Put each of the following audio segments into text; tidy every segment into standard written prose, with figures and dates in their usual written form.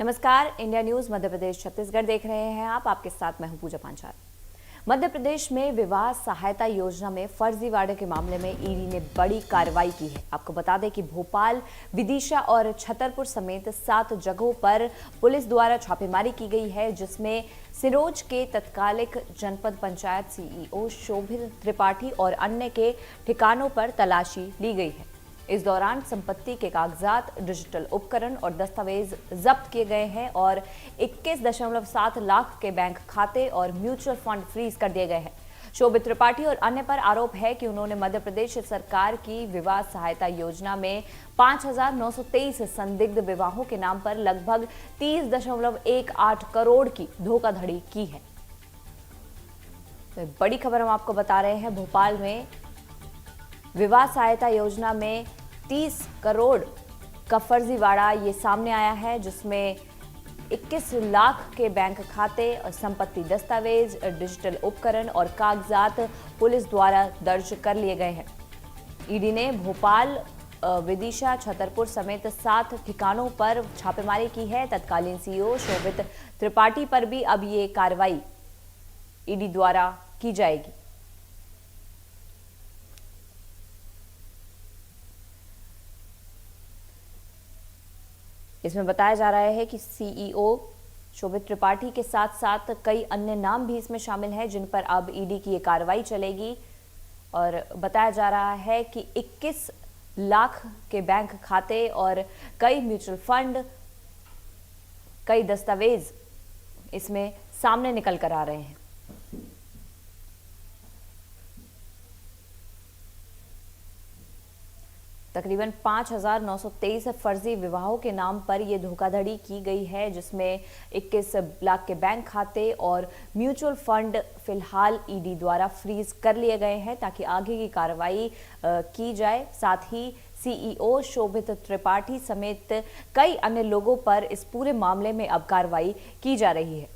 नमस्कार, India news Madhya Pradesh Chhattisgarh देख रहे हैं आप। आपके साथ मैं हूं पूजा पांचाल। मध्य प्रदेश में विवाह सहायता योजना में फर्जीवाड़े के मामले में ईडी ने बड़ी कार्रवाई की है। आपको बता दें कि भोपाल, विदिशा और छतरपुर समेत 7 जगहों पर पुलिस द्वारा छापेमारी की गई है, जिसमें सिरोंज के तत्कालिक जनपद पंचायत सीईओ शोभित त्रिपाठी और अन्य के ठिकानों पर तलाशी ली गई है। इस दौरान संपत्ति के कागजात, डिजिटल उपकरण और दस्तावेज जब्त किए गए हैं और 21.7 लाख के बैंक खाते और म्यूचुअल फंड फ्रीज कर दिए गए हैं। शोभित त्रिपाठी और अन्य पर आरोप है कि उन्होंने मध्य प्रदेश सरकार की विवाह सहायता योजना में 5,923 संदिग्ध विवाहों के नाम पर लगभग 30.18 करोड़ की धोखाधड़ी की है। तो बड़ी खबर हम आपको बता रहे हैं। भोपाल में विवाह सहायता योजना में 30 करोड़ का फर्जीवाड़ा ये सामने आया है, जिसमें 21 लाख के बैंक खाते और संपत्ति दस्तावेज, डिजिटल उपकरण और कागजात पुलिस द्वारा दर्ज कर लिए गए हैं। ईडी ने भोपाल, विदिशा, छतरपुर समेत 7 ठिकानों पर छापेमारी की है। तत्कालीन सीईओ शोभित त्रिपाठी पर भी अब ये कार्रवाई ईडी द्वारा की जाएगी। इसमें बताया जा रहा है कि सीईओ शोभित त्रिपाठी के साथ साथ कई अन्य नाम भी इसमें शामिल हैं, जिन पर अब ईडी की ये कार्रवाई चलेगी। और बताया जा रहा है कि 21 लाख के बैंक खाते और कई म्यूचुअल फंड, कई दस्तावेज इसमें सामने निकल कर आ रहे हैं। तकरीबन 5,923 फर्जी विवाहों के नाम पर यह धोखाधड़ी की गई है, जिसमें 21 लाख के बैंक खाते और म्यूचुअल फंड फिलहाल ईडी द्वारा फ्रीज कर लिए गए हैं ताकि आगे की कार्रवाई की जाए। साथ ही सीईओ शोभित त्रिपाठी समेत कई अन्य लोगों पर इस पूरे मामले में अब कार्रवाई की जा रही है।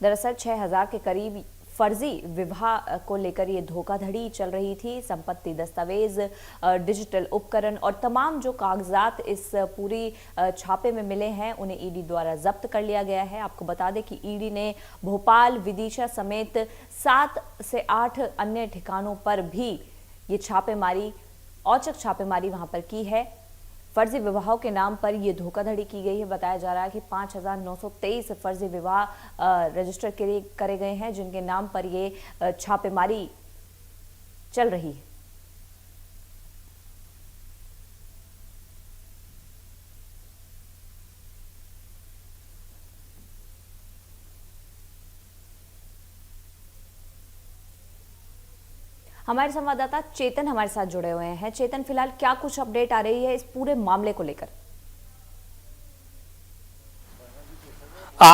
दरअसल 6,000 के करीब फर्जी विवाह को लेकर ये धोखाधड़ी चल रही थी। संपत्ति दस्तावेज, डिजिटल उपकरण और तमाम जो कागजात इस पूरी छापे में मिले हैं, उन्हें ईडी द्वारा जब्त कर लिया गया है। आपको बता दें कि ईडी ने भोपाल, विदिशा समेत 7 से 8 अन्य ठिकानों पर भी ये छापेमारी, औचक छापेमारी वहां पर की है। फर्जी विवाहों के नाम पर यह धोखाधड़ी की गई है। बताया जा रहा है कि 5,923 फर्जी विवाह रजिस्टर करे गए हैं, जिनके नाम पर यह छापेमारी चल रही है। हमारे संवाददाता चेतन हमारे साथ जुड़े हुए हैं। चेतन, फिलहाल क्या कुछ अपडेट आ रही है इस पूरे मामले को लेकर?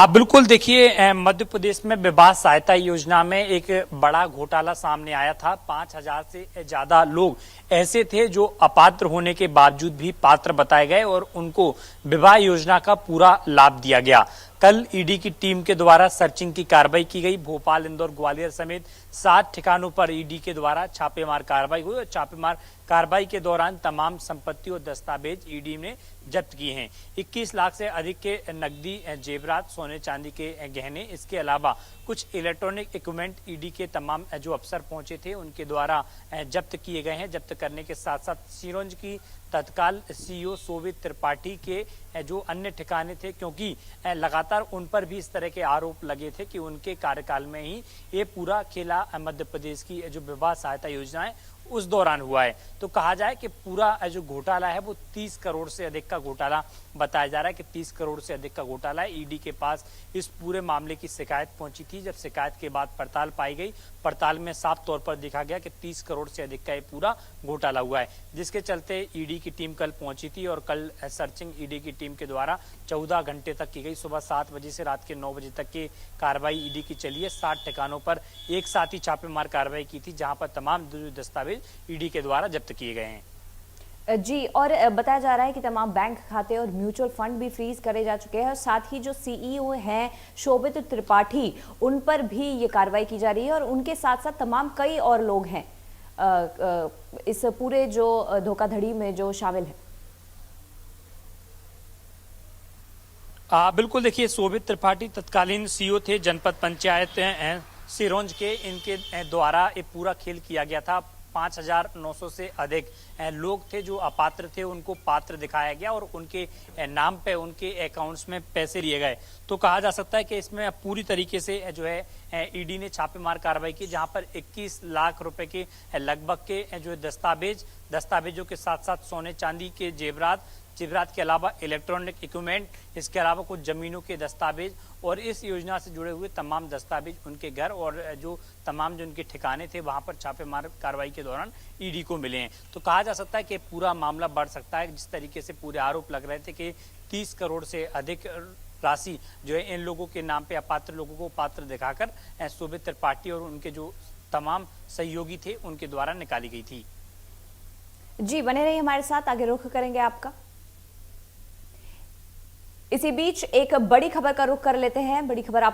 बिल्कुल, देखिए, मध्य प्रदेश में विवाह सहायता योजना में एक बड़ा घोटाला सामने आया था। 5,000 से ज्यादा लोग ऐसे थे जो अपात्र होने के बावजूद भी पात्र बताए गए और उनको विवाह योजना का पूरा लाभ दिया गया। कल ईडी की टीम के द्वारा सर्चिंग की कार्रवाई की गई। भोपाल, इंदौर, ग्वालियर समेत 7 ठिकानों पर ईडी के द्वारा छापेमार कार्रवाई हुई और छापेमार कार्रवाई के दौरान तमाम संपत्ति और दस्तावेज ईडी ने जब्त किए हैं। 21 लाख से अधिक के नकदी, जेवरात, सोने चांदी के गहने, इसके अलावा कुछ इलेक्ट्रॉनिक इक्विपमेंट ईडी के तमाम जो अफसर पहुंचे थे उनके द्वारा जब्त किए गए हैं। जब्त करने के साथ साथ सिरोंज की तत्काल सीईओ शोभित त्रिपाठी के जो अन्य ठिकाने थे, क्योंकि लगातार उन पर भी इस तरह के आरोप लगे थे कि उनके कार्यकाल में ही ये पूरा खेला मध्य प्रदेश की जो विवाह सहायता योजना है उस दौरान हुआ है। तो कहा जाए कि पूरा जो घोटाला है वो 30 करोड़ से अधिक का घोटाला बताया जा रहा है कि 30 करोड़ से अधिक का घोटाला है। ईडी के पास इस पूरे मामले की शिकायत पहुंची थी। जब शिकायत के बाद पड़ताल पाई गई, पड़ताल में साफ तौर पर देखा गया कि 30 करोड़ से अधिक का ये पूरा घोटाला हुआ है, जिसके चलते ईडी की टीम कल पहुंची थी और कल सर्चिंग ईडी की टीम के द्वारा 14 घंटे तक की गई। सुबह 7 बजे से रात के 9 बजे तक की कार्रवाई ईडी की चली है। 7 ठिकानों पर एक साथ ही छापेमार कार्रवाई की थी, जहां पर तमाम दस्तावेज ईडी के द्वारा जब्त किए गए हैं। जी, और बताया जा रहा है कि तमाम बैंक खाते और म्यूचुअल फंड भी फ्रीज करे जा चुके हैं और साथ ही जो सीईओ हैं शोभित त्रिपाठी, उन पर भी ये कार्रवाई की जा रही है और उनके साथ साथ तमाम कई और लोग हैं इस पूरे जो धोखाधड़ी में जो शामिल हैं। बिल्कुल, देखिए शोभित त्रिपाठी तत्कालीन सीईओ थे जनपद पंचायत सिरोंज के। इनके द्वारा ये पूरा खेल किया गया था। 5,900 से अधिक लोग थे जो अपात्र थे, उनको पात्र दिखाया गया और उनके नाम पे उनके अकाउंट्स में पैसे लिए गए। तो कहा जा सकता है कि इसमें पूरी तरीके से जो है ईडी ने छापेमार कार्रवाई की, जहां पर 21 लाख रुपए के लगभग के जो दस्तावेजों के साथ साथ सोने चांदी के जेवरात के अलावा इलेक्ट्रॉनिक इक्विपमेंट, इसके अलावा कुछ जमीनों के दस्तावेज और इस योजना से जुड़े हुए तमाम दस्तावेज उनके घर और जो तमाम जो उनके ठिकाने थे वहां पर छापेमार कार्रवाई के दौरान ईडी को मिले हैं। तो कहा जा सकता है कि पूरा मामला बढ़ सकता है। जिस तरीके से पूरे आरोप लग रहे थे कि 30 करोड़ से अधिक राशि जो है इन लोगों के नाम पे अपात्र लोगों को पात्र दिखाकर शोभित त्रिपाठी और उनके जो तमाम सहयोगी थे उनके द्वारा निकाली गई थी। जी, बने रहिए हमारे साथ, आगे रुख करेंगे आपका। इसी बीच एक बड़ी खबर का रुख कर लेते हैं। बड़ी खबर आपको